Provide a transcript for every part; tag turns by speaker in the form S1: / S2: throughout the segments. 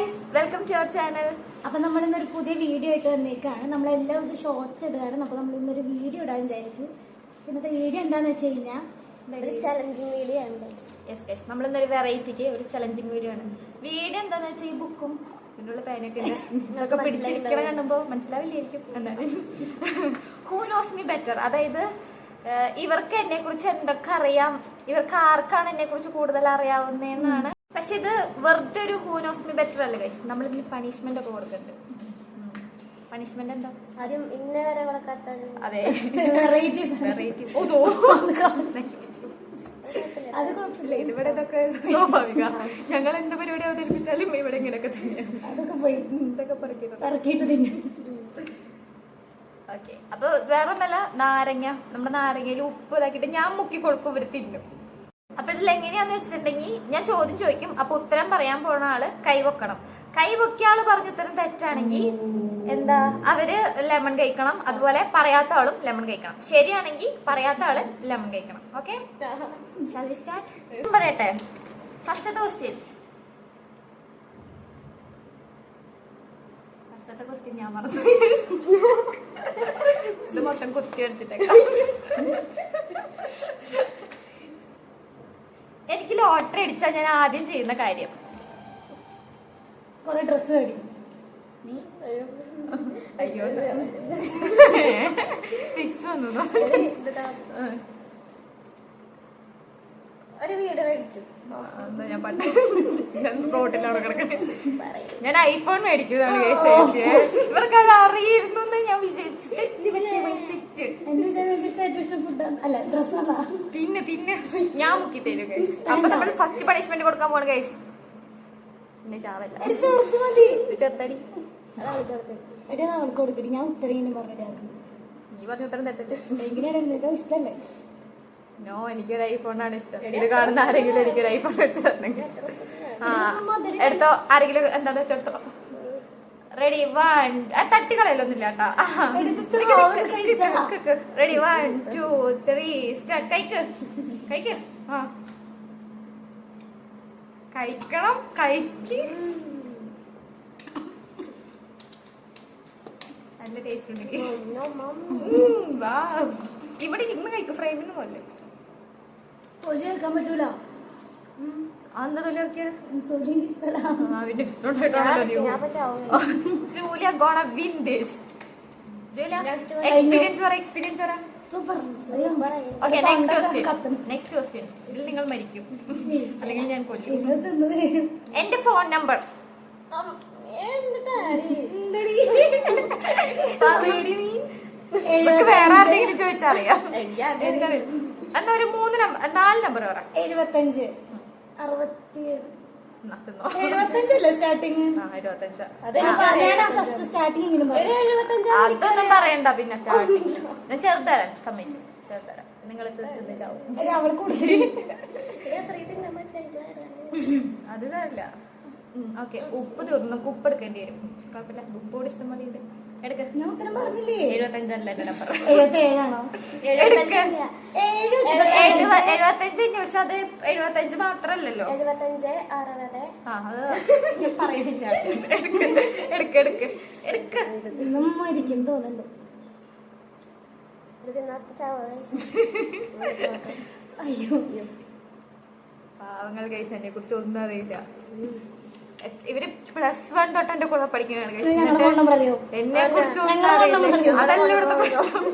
S1: Guys, welcome to our channel.
S2: അപ്പൊ നമ്മൾ ഇന്നൊരു പുതിയ വീഡിയോ ആയിട്ട് വന്നേക്കാണ്. നമ്മളെല്ലാ ദിവസവും ഷോർട്സ് ഇടുകയാണ്. അപ്പൊ നമ്മൾ ഇന്നൊരു വീഡിയോ ഇടാൻ വിചാരിച്ചു. ഇന്നത്തെ വീഡിയോ എന്താന്ന് വെച്ച് കഴിഞ്ഞാൽ
S1: ഒരു ചലഞ്ചിങ് വീഡിയോ ആണ്. യെസ് ഗൈസ്, നമ്മളിന്നൊരു വെറൈറ്റിക്ക് ഒരു ചലഞ്ചിങ് വീഡിയോ ആണ്. വീഡിയോ എന്താന്ന് വെച്ചാൽ ഈ ബുക്കും പിന്നുള്ള പേനൊക്കെ ഇതൊക്കെ പിടിച്ചിരിക്കണം കാണുമ്പോ മനസ്സിലാവില്ലായിരിക്കും. എന്നാണ് ഹൂ നോസ് മീ ബെറ്റർ, അതായത് ഇവർക്ക് എന്നെ കുറിച്ച് എന്തൊക്കെ അറിയാം, ഇവർക്ക് ആർക്കാണ് എന്നെ കുറിച്ച് കൂടുതൽ അറിയാവുന്നതെന്നാണ്. പക്ഷെ ഇത് വെറുതെ ഒരു ഹൂ നോസ് മീ ബെറ്റർ അല്ല ഗൈസ്. നമ്മളിതിന് പണിഷ്മെന്റ് ഒക്കെ കൊടുക്കുന്നുണ്ട്. പണിഷ്മെന്റ് എന്താ? ആരും ഇന്ന വരെ കൊടുക്കാത്ത അതെ വെറൈറ്റി അത് കുഴപ്പമില്ല. ഇവിടെ ഇതൊക്കെ സ്വാഭാവിക. ഞങ്ങൾ എന്ത് പരിപാടി അവതരിപ്പിച്ചാലും ഇവിടെ ഇങ്ങനെയൊക്കെ തന്നെയാണ്. അതൊക്കെ പോയി ഇതൊക്കെ പറക്കിയിട്ട് തിന്നു. ഓക്കെ, അപ്പൊ വേറൊന്നല്ല, നാരങ്ങ, നമ്മുടെ നാരങ്ങയിൽ ഉപ്പ് ഇതാക്കിയിട്ട് ഞാൻ മുക്കി കൊടുക്കും, ഇവര് തിന്നും. അപ്പൊ ഇതിൽ എങ്ങനെയാന്ന് വെച്ചിട്ടുണ്ടെങ്കിൽ ഞാൻ ചോദ്യം ചോദിക്കും, അപ്പൊ ഉത്തരം പറയാൻ പോണ ആള് കൈവെക്കണം. കൈവെക്കിയ ആള് പറഞ്ഞ ഉത്തരം തെറ്റാണെങ്കിൽ എന്താ, അവര് ലെമൺ കഴിക്കണം. അതുപോലെ പറയാത്ത ആളും ലെമൺ കഴിക്കണം. ശരിയാണെങ്കിൽ പറയാത്ത ആള് ലെമൺ കഴിക്കണം. ഓക്കെ, പറയട്ടെ. ഫസ്റ്റത്തെ ക്വസ്റ്റ്യൻ ഞാൻ പറഞ്ഞു. ഇത് മൊത്തം കുത്തി എടുത്തിട്ടേക്കാം. എനിക്ക് ലോട്ടറി അടിച്ചാൽ ഞാൻ ആദ്യം ചെയ്യുന്ന കാര്യം
S2: കൊറേ ഡ്രസ് മേടിക്കും.
S1: അയ്യോ ഫിക്സ് വന്നു. ഒരു വീട് മേടിക്കും. ഞാൻ പണ്ട് റോട്ടിലാണ് കിടക്കുന്നത്. ഞാൻ ഐഫോൺ മേടിക്കുന്നതാണ്. ഇവർക്ക് അത് അറിയിരുന്നു ഞാൻ വിചാരിച്ചിട്ട്. പിന്നെ ഞാൻ മുക്കി തരും ഗൈസ്. അപ്പൊ നമ്മൾ ഫസ്റ്റ് പണിഷ്മെന്റ് കൊടുക്കാൻ പോണ ഗൈസ്. പിന്നെ ചാവല്ല, ചെറുത്തടി
S2: കൊടുക്കടി. ഞാൻ ഉത്തരം പറഞ്ഞിട്ട്
S1: നീ പറഞ്ഞ ഉത്തരം തെറ്റല്ലേ?
S2: എങ്ങനെയാണ് ഇഷ്ടല്ലേ?
S1: നോ, എനിക്കൊരു ഐഫോണാണ് ഇഷ്ടം. ഇത് കാണുന്ന ആരെങ്കിലും എനിക്കൊരു ഐഫോൺ എടുത്ത് തരണമെങ്കിൽ എടുത്തോ. ആരെങ്കിലും എന്താ വെച്ചെടുത്തോ. റെഡി, 1 തട്ടികളൊന്നുമില്ല കേട്ടാ. Ready, 1 2 3 start. കഴിക്ക്. ആ കഴിക്കണം, കഴിക്ക്. നല്ല ടേസ്റ്റ് ഉണ്ട്. ഇവിടെ ഇരുന്ന് കഴിക്കും, ഫ്രെയിമിന് പോലെ.
S2: തൊലി വെക്കാൻ പറ്റൂല.
S1: എന്താ തൊലി ഇറക്കിയത്? Julia gonna win this. Experience പറ. സൂപ്പർ. Okay, next question. ഇതിൽ നിങ്ങൾ മരിക്കും അല്ലെങ്കിൽ ഞാൻ കൊല്ലും. എന്റെ ഫോൺ നമ്പർ വേറെ ആരെങ്കിലും ചോദിച്ചറിയാം. എന്നാ ഒരു 4 നമ്പർ പറ.
S2: 75 67 75 സ്റ്റാർട്ടിങ്.
S1: 25.
S2: അതൊന്നും
S1: പറയണ്ട. പിന്നെ സ്റ്റാർട്ടിങ് ഞാൻ ചെറുതരാം, സമ്മതിച്ചു. ചെറുതരാം. നിങ്ങൾ അത് തരില്ല. ഓക്കെ, ഉപ്പ് തീർന്നു. ഉപ്പ് എടുക്കേണ്ടി വരും. കുഴപ്പമില്ല, ഉപ്പോട് ഇഷ്ടം മതി. എടുക്ക.
S2: ഞാൻ ഉത്തരം പറഞ്ഞില്ലേ?
S1: 75 അല്ല നമ്പർ.
S2: 77
S1: പക്ഷെ അത് 75 മാത്രല്ലല്ലോ.
S2: 75 60.
S1: ഞാൻ പറയുന്നില്ല. എടുക്ക.
S2: മരിക്കും തോന്നുന്നുണ്ട്. അയ്യോ,
S1: പാവങ്ങൾ ഗൈസ്, എന്നെ കുറിച്ച് ഒന്നും അറിയില്ല. ഇവര് +1 തൊട്ട് എന്റെ കൂടെ പഠിക്കുന്നതാണ്. എന്നെ കുറിച്ച് ഒന്നും അറിയില്ല. അതല്ല ഇവിടുത്തെ പ്രശ്നം.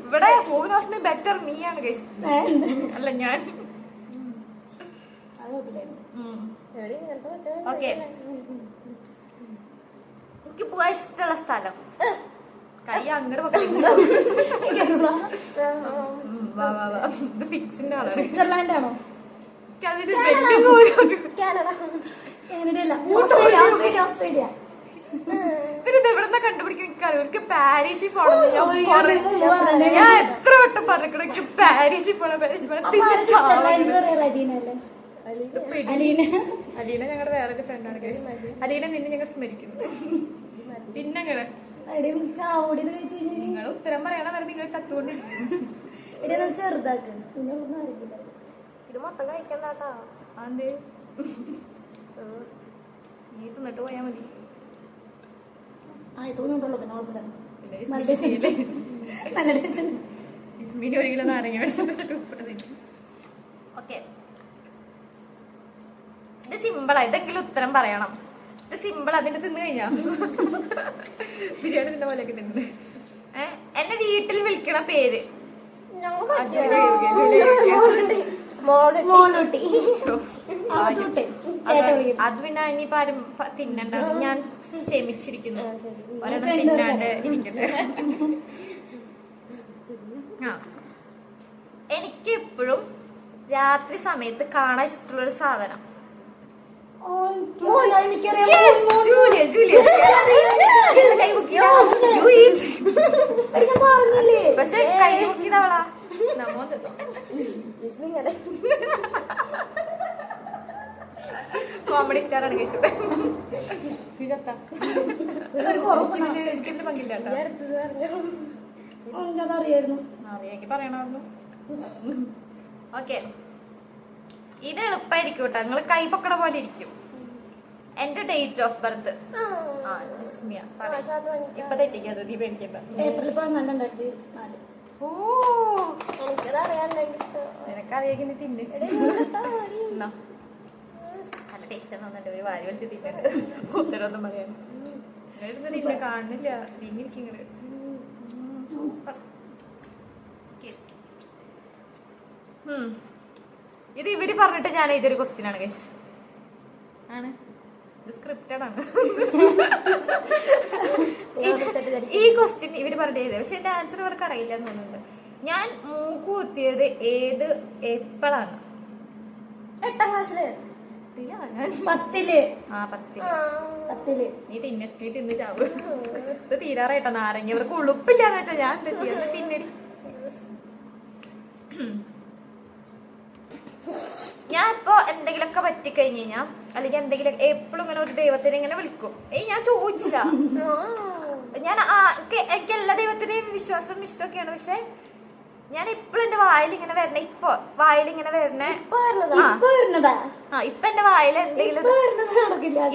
S1: ഇവിടെ who knows me better me ആണ് ഗൈസ്, അല്ല ഞാൻ. ഓക്കെ, എനിക്ക് പോവാൻ ഇഷ്ടമുള്ള സ്ഥലം. കൈ അങ്ങോട്ട് ഇത് ഫിക്സിന്റെ ആളാണ്.
S2: സ്വിറ്റ്സർലാൻഡ് ആണോ? ഓസ്ട്രേലിയ.
S1: ഇവരെവിടെന്നാ കണ്ടുപിടിക്കും എനിക്കറിയാം. എനിക്ക് പാരീസിൽ പോകണം. ഞാൻ എത്ര വട്ടം പറഞ്ഞിരിക്കണം എനിക്ക് പാരീസിൽ പോകണം. അലീന ഞങ്ങളുടെ വേറൊരു ഫ്രണ്ടാണ്. അലീന നിന്നെ ഞങ്ങൾ സ്മരിക്കുന്നു. പിന്നങ്ങനെ നിങ്ങൾ ഉത്തരം പറയണ വരെ നിങ്ങൾ ചത്തുകൊണ്ട്
S2: ചെറുതാക്ക്.
S1: ഇത് മൊത്തം കഴിക്കണ്ടാട്ടാ. അതെ, നീ എന്നിട്ട് പോയാൽ മതി.
S2: തോന്നുന്നുണ്ടല്ലോ പിന്നെ കുഴപ്പമില്ല.
S1: പിന്നെ ഇസ്മിന് 1 കിലോ നാരങ്ങ വെച്ചിട്ട് ഉപ്പിട്ട്. ഓക്കെ, ഇത് സിമ്പിളാ. ഇതെങ്കിലും ഉത്തരം പറയണം. ഇത് സിമ്പിൾ. അതിന്റെ തിന്നു കഴിഞ്ഞാ ബിരിയാണി തിന്ന പോലെയൊക്കെ തിന്നു. എന്നെ വീട്ടിൽ വിളിക്കണ പേര് അത് പിന്നെ ഇനിയിപ്പോ ആരും തിന്നണ്ട. ഞാൻ ക്ഷമിച്ചിരിക്കുന്നു. ഒരെണ്ണം തിന്നാണ്ട് ഇരിക്കട്ടെ. എനിക്ക് എപ്പോഴും രാത്രി സമയത്ത് കാണാൻ ഇഷ്ടമുള്ളൊരു സാധനം. പക്ഷെ കൈ നോക്കിയതവളാ. കോമഡി സ്റ്റാർ ആണ് കഴിച്ചത്. എനിക്കെന്ത് പങ്കില്ല. അറിയാമെങ്കിൽ പറയണമായിരുന്നു. ഓക്കെ, ഇത് എളുപ്പമായിരിക്കും കേട്ടോ. നിങ്ങൾ കൈ പൊക്കണ പോലെ ഇരിക്കും. എന്റെ ഡേറ്റ് ഓഫ് ബർത്ത് ഇപ്പൊ തെറ്റിക്കാതെ നീ പേടിക്കണ്ട.
S2: ഏപ്രിൽ 14, 2004.
S1: ഓ, നിനക്കറിയാക്കി നീ തിന്ന്. നല്ല ടേസ്റ്റ് തോന്നുന്നുണ്ട്. ഒരു വാരി വലിച്ച് തിന്നുണ്ട്. ഉത്തരവൊന്നും പറയാൻ തിന്നെ കാണുന്നില്ല. തിന്നിരിക്കുന്നത് ഇത് ഇവര് പറഞ്ഞിട്ട് ഞാൻ ഇതൊരു ക്വസ്റ്റ്യൻ ആണ് ഗൈസ്. ആണ്, ഇത് സ്ക്രിപ്റ്റഡ് ആണ്. ഈ ക്വസ്റ്റ്യൻ ഇവര് പറഞ്ഞിട്ട് ചെയ്തത്. പക്ഷെ എന്റെ ആൻസർ അവർക്ക് അറിയില്ല എന്ന് തോന്നുന്നുണ്ട്. ഞാൻ മൂക്ക് കുത്തിയത് ഏത് എപ്പോഴാണ്?
S2: 8ാം ക്ലാസ്സില്. 10ല്.
S1: നീ തിന്ന് ചാവ്. ഇത് തീരാറായിട്ടാ നാരങ്ങ. ഇവർക്ക് ഉളുപ്പില്ലാന്ന് വെച്ചാ ഞാൻ എന്താ ചെയ്യാ? തിന്നടി. ഞാൻ ഇപ്പൊ എന്തെങ്കിലുമൊക്കെ പറ്റിക്കഴിഞ്ഞ് കഴിഞ്ഞാ, അല്ലെങ്കിൽ എന്തെങ്കിലും എപ്പോഴും ഇങ്ങനെ ഒരു ദൈവത്തിനെ ഇങ്ങനെ വിളിക്കും. ഞാൻ ചോദിച്ചില്ല. ഞാൻ എനിക്ക് എല്ലാ ദൈവത്തിനെയും വിശ്വാസം ഇഷ്ടമൊക്കെയാണ്. പക്ഷെ ഞാൻ എപ്പോഴും എന്റെ വായിൽ ഇങ്ങനെ വരണേ. ഇപ്പൊ വായിൽ ഇങ്ങനെ വരണേ. ഇപ്പൊ എന്റെ വായിൽ എന്തെങ്കിലും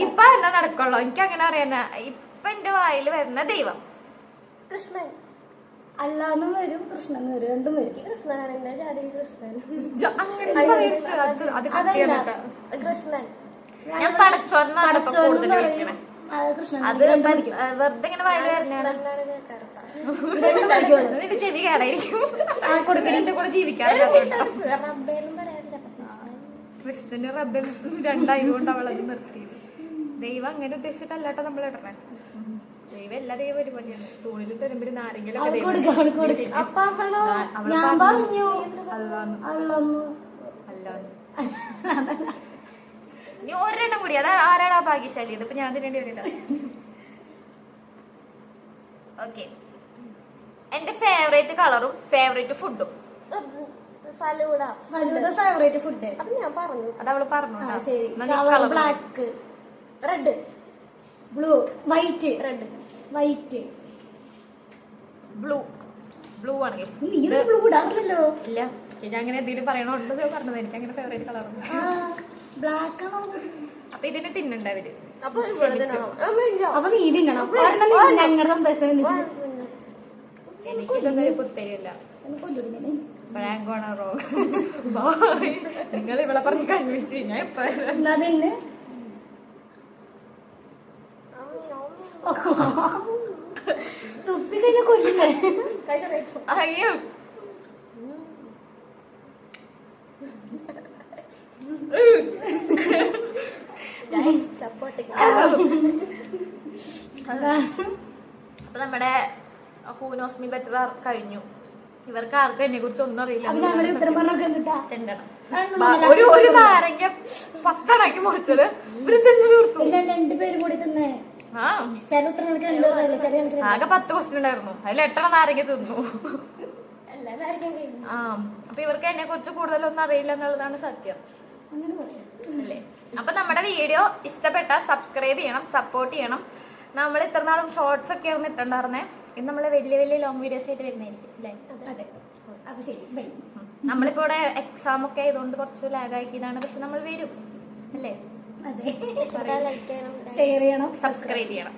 S1: ഇപ്പൊ എന്നാ നടക്കുള്ളൂ. എനിക്ക് അങ്ങനെ അറിയാന. ഇപ്പൊ എന്റെ വായിൽ വരുന്ന ദൈവം
S2: കൃഷ്ണൻ. അല്ലാന്ന് വരും, കൃഷ്ണൻ വരും, രണ്ടും വരും. കൃഷ്ണനാണ് എന്റെ ജാതി. കൃഷ്ണൻ. കൃഷ്ണൻ
S1: ഞാൻ പടച്ചോറിനാണ് കൂടുതൽ വിളിക്കണേ. അത് വെറുതെ ഇങ്ങനെ വായിൽ വരണാണ്. നിന്റെ ചെവി കേടായിരിക്കും. എന്റെ കൂടെ ജീവിക്കാറില്ല. കൃഷ്ണന് റബ്ബൻ 2 അവളത് നിർത്തി. ദൈവം അങ്ങനെ ഉദ്ദേശിച്ചിട്ടല്ലാട്ടോ നമ്മൾ ഇടണേ. ദൈവം എല്ലാ ദൈവം ഒരുപോലെയാണ്. തൂണിൽ തരുമ്പോ നാരെങ്കിലും നീ ഒരെണ്ണം കൂടി. അതാ ആരാണ് ആ ഭാഗ്യശാലി? ഇതിപ്പോ ഞാൻ തിന്നേണ്ടി വരില്ല. ഓക്കെ, എന്റെ ഫേവറേറ്റ് കളറും ഫേവറേറ്റ് ഫുഡും.
S2: ഫേവറേറ്റ് ഫുഡ് അത് ഞാൻ പറഞ്ഞു.
S1: അത് അവള് പറഞ്ഞു.
S2: Black, red, blue, white. Red, white, blue.
S1: Blue ആണ്.
S2: ബ്ലൂ ഇടാറില്ലല്ലോ.
S1: ഇല്ല, ഞാൻ അങ്ങനെ എന്തെങ്കിലും പറയണോണ്ട് പറഞ്ഞത്. എനിക്ക് അങ്ങനെ ഫേവറേറ്റ് കളറും
S2: ബ്ലാക്ക് ആണോ?
S1: അപ്പൊ ഇതിനെ തിന്നണ്ട അവര്.
S2: അപ്പൊ നീ തിന്നണം. ഞങ്ങളുടെ
S1: എനിക്കിതൊന്നും പുത്തരിയല്ല. നിങ്ങൾ ഇവിടെ പറഞ്ഞ് കൺവിൻസ് ഞാൻ ഇപ്പൊ
S2: തുപ്പി കഴിഞ്ഞ കൊല്ലില്ലേ?
S1: അയ്യോ, അപ്പൊ നമ്മുടെ ഹൂനോസ്മി ബെറ്റർ കഴിഞ്ഞു. ഇവർക്ക് ആർക്കും എന്നെ കുറിച്ച് ഒന്നും അറിയില്ല. ഒരു നാരങ്ങ 10 മുറിച്ചത് ഒരു തിന്നു തീർത്തു.
S2: 2 പേരും കൂടി തിന്നേ.
S1: ആകെ 10 ക്വസ്റ്റ്യൻ ഉണ്ടായിരുന്നു. അതിൽ 8 നാരങ്ങ തിന്നു. അപ്പൊ ഇവർക്ക് എന്നെ കുറിച്ച് കൂടുതലൊന്നും അറിയില്ല എന്നുള്ളതാണ് സത്യം അല്ലേ? അപ്പൊ നമ്മുടെ വീഡിയോ ഇഷ്ടപ്പെട്ട സബ്സ്ക്രൈബ് ചെയ്യണം, സപ്പോർട്ട് ചെയ്യണം. നമ്മൾ ഇത്ര നാളും ഷോർട്സ് ഒക്കെ ആയിരുന്നു ഇട്ടുണ്ടായിരുന്നേ. ഇന്ന് നമ്മള് വലിയ ലോങ് വീഡിയോസ് ആയിട്ട് വരുന്നതായിരിക്കും അല്ലേ? നമ്മളിപ്പോ ഇവിടെ എക്സാം ഒക്കെ ആയതുകൊണ്ട് കുറച്ച് ലാഗ് ആക്കിയതാണ്. പക്ഷെ നമ്മൾ വരും അല്ലേ?
S2: അതെ,
S3: ലൈക്ക് ചെയ്യണം,
S2: ഷെയർ ചെയ്യണം,
S1: സബ്സ്ക്രൈബ് ചെയ്യണം.